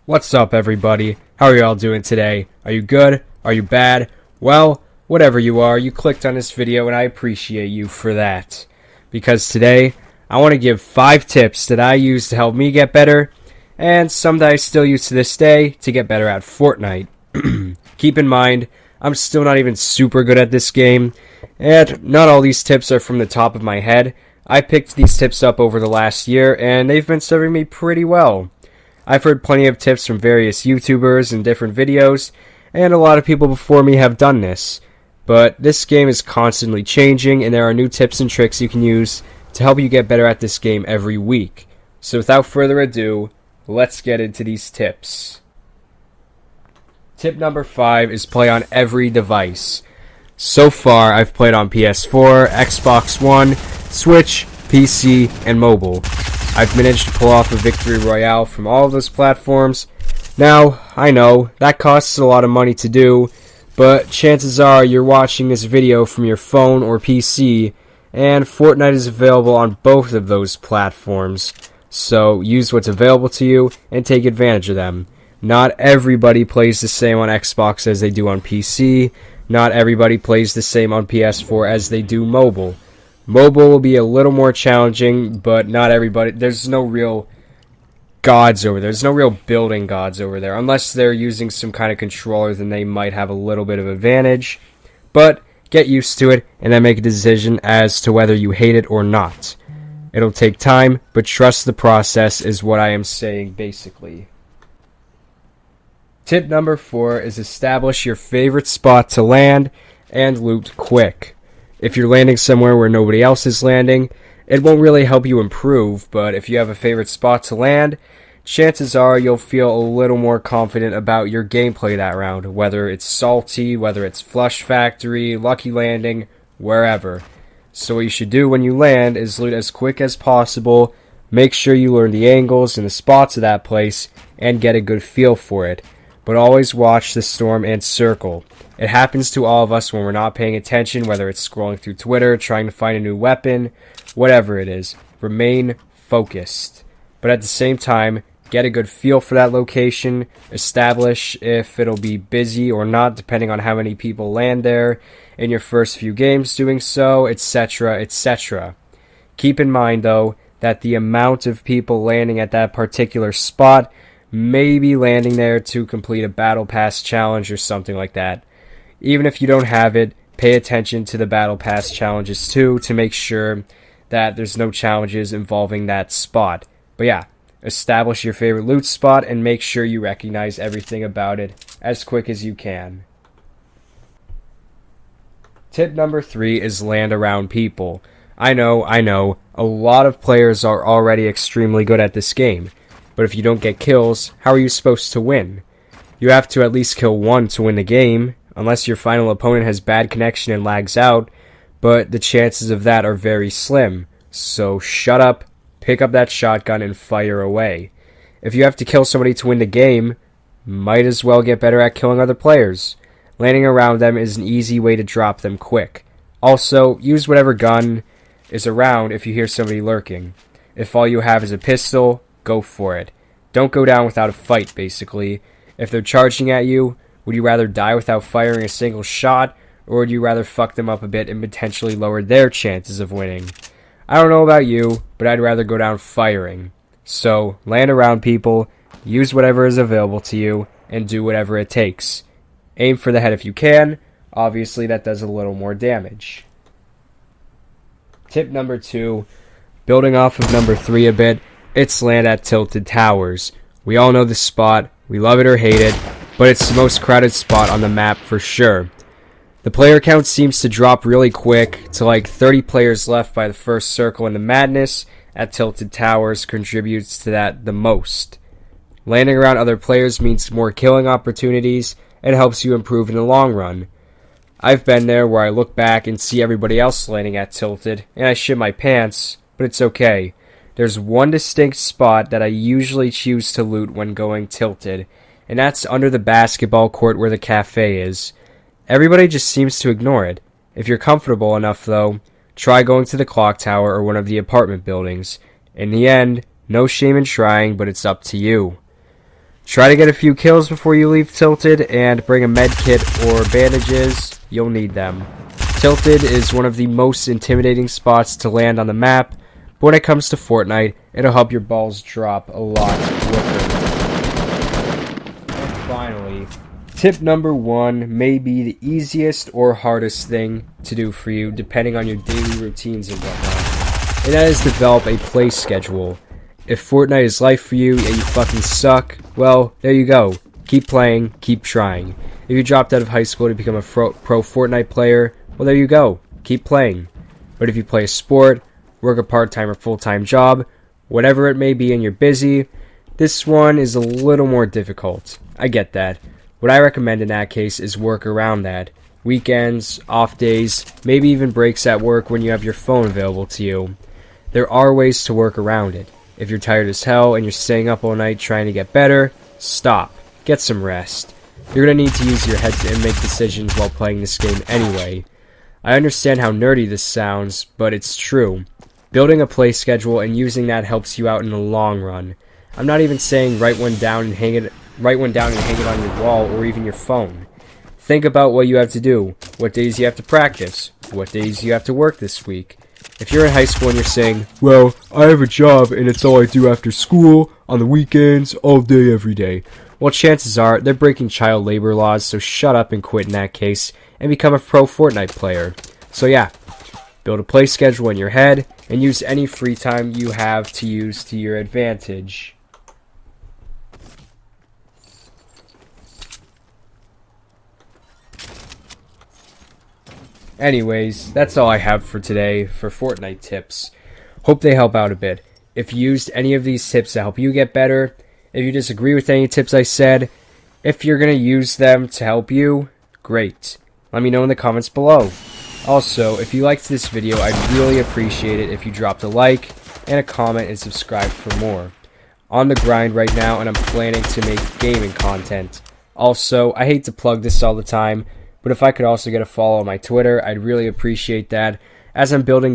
What's up, everybody? How are you all doing today? Are you good? Are you bad? Well, whatever you are, you clicked on this video and I appreciate you for that. Because today, I want to give 5 tips that I use to help me get better, and some that I still use to this day to get better at Fortnite. Keep in mind, I'm still not even super good at this game, and not all these tips are from the top of my head. I picked these tips up over the last year, and they've been serving me pretty well. I've heard plenty of tips from various YouTubers and different videos, and a lot of people before me have done this. But this game is constantly changing, and there are new tips and tricks you can use to help you get better at this game every week. So without further ado, let's get into these tips. Tip number 5 is play on every device. So far, I've played on PS4, Xbox One, Switch, PC, and mobile. I've managed to pull off a victory royale from all of those platforms. Now, I know, that costs a lot of money to do, but chances are you're watching this video from your phone or PC, and Fortnite is available on both of those platforms. So use what's available to you and take advantage of them. Not everybody plays the same on Xbox as they do on PC. Not everybody plays the same on PS4 as they do mobile. Mobile will be a little more challenging, but not everybody. There's no real gods over there. There's no real building gods over there. Unless they're using some kind of controller, then they might have a little bit of advantage. But get used to it, and then make a decision as to whether you hate it or not. It'll take time, but trust the process is what I am saying basically. Tip number 4 is establish your favorite spot to land and loot quick. If you're landing somewhere where nobody else is landing, it won't really help you improve, but if you have a favorite spot to land, chances are you'll feel a little more confident about your gameplay that round, whether it's salty, whether it's flush factory, lucky landing, wherever. So what you should do when you land is loot as quick as possible, make sure you learn the angles and the spots of that place, and get a good feel for it. But always watch the storm and circle. It happens to all of us when we're not paying attention, whether it's scrolling through Twitter, trying to find a new weapon, whatever it is. Remain focused. But at the same time, get a good feel for that location, establish if it'll be busy or not, depending on how many people land there in your first few games doing so, etc., etc. Keep in mind, though, that the amount of people landing at that particular spot may be landing there to complete a battle pass challenge or something like that. Even if you don't have it, pay attention to the battle pass challenges too to make sure that there's no challenges involving that spot. But yeah, establish your favorite loot spot and make sure you recognize everything about it as quick as you can. Tip number 3 is land around people. I know, a lot of players are already extremely good at this game. But if you don't get kills, how are you supposed to win? You have to at least kill one to win the game, unless your final opponent has bad connection and lags out, but the chances of that are very slim. So shut up, pick up that shotgun, and fire away. If you have to kill somebody to win the game, might as well get better at killing other players. Landing around them is an easy way to drop them quick. Also, use whatever gun is around if you hear somebody lurking. If all you have is a pistol, go for it. Don't go down without a fight, basically. If they're charging at you, would you rather die without firing a single shot, or would you rather fuck them up a bit and potentially lower their chances of winning? I don't know about you, but I'd rather go down firing. So, land around people, use whatever is available to you, and do whatever it takes. Aim for the head if you can. Obviously, that does a little more damage. Tip number 2, building off of number 3 a bit, it's land at Tilted Towers. We all know this spot, we love it or hate it, but it's the most crowded spot on the map for sure. The player count seems to drop really quick to like 30 players left by the first circle, and the madness at Tilted Towers contributes to that the most. Landing around other players means more killing opportunities and helps you improve in the long run. I've been there where I look back and see everybody else landing at Tilted, and I shit my pants, but it's okay. There's one distinct spot that I usually choose to loot when going Tilted, and that's under the basketball court where the cafe is. Everybody just seems to ignore it. If you're comfortable enough, though, try going to the clock tower or one of the apartment buildings. In the end, no shame in trying, but it's up to you. Try to get a few kills before you leave Tilted, and bring a med kit or bandages. You'll need them. Tilted is one of the most intimidating spots to land on the map, but when it comes to Fortnite, it'll help your balls drop a lot quicker. And finally, tip number 1 may be the easiest or hardest thing to do for you, depending on your daily routines and whatnot. And that is develop a play schedule. If Fortnite is life for you and you fucking suck, well, there you go. Keep playing, keep trying. If you dropped out of high school to become a pro Fortnite player, well, there you go. Keep playing. But if you play a sport, work a part-time or full-time job, whatever it may be and you're busy, this one is a little more difficult. I get that. What I recommend in that case is work around that. Weekends, off days, maybe even breaks at work when you have your phone available to you. There are ways to work around it. If you're tired as hell and you're staying up all night trying to get better, stop. Get some rest. You're going to need to use your head and make decisions while playing this game anyway. I understand how nerdy this sounds, but it's true. Building a play schedule and using that helps you out in the long run. I'm not even saying write one down and hang it on your wall or even your phone. Think about what you have to do, what days you have to practice, what days you have to work this week. If you're in high school and you're saying, well, I have a job and it's all I do after school, on the weekends, all day, every day. Well, chances are they're breaking child labor laws, so shut up and quit in that case and become a pro Fortnite player. So yeah, build a play schedule in your head and use any free time you have to use to your advantage. Anyways, that's all I have for today for Fortnite tips. Hope they help out a bit. If you used any of these tips to help you get better, if you disagree with any tips I said, if you're going to use them to help you, great. Let me know in the comments below. Also, if you liked this video, I'd really appreciate it if you dropped a like and a comment and subscribe for more. On the grind right now, and I'm planning to make gaming content. Also, I hate to plug this all the time, but if I could also get a follow on my Twitter, I'd really appreciate that, as I'm building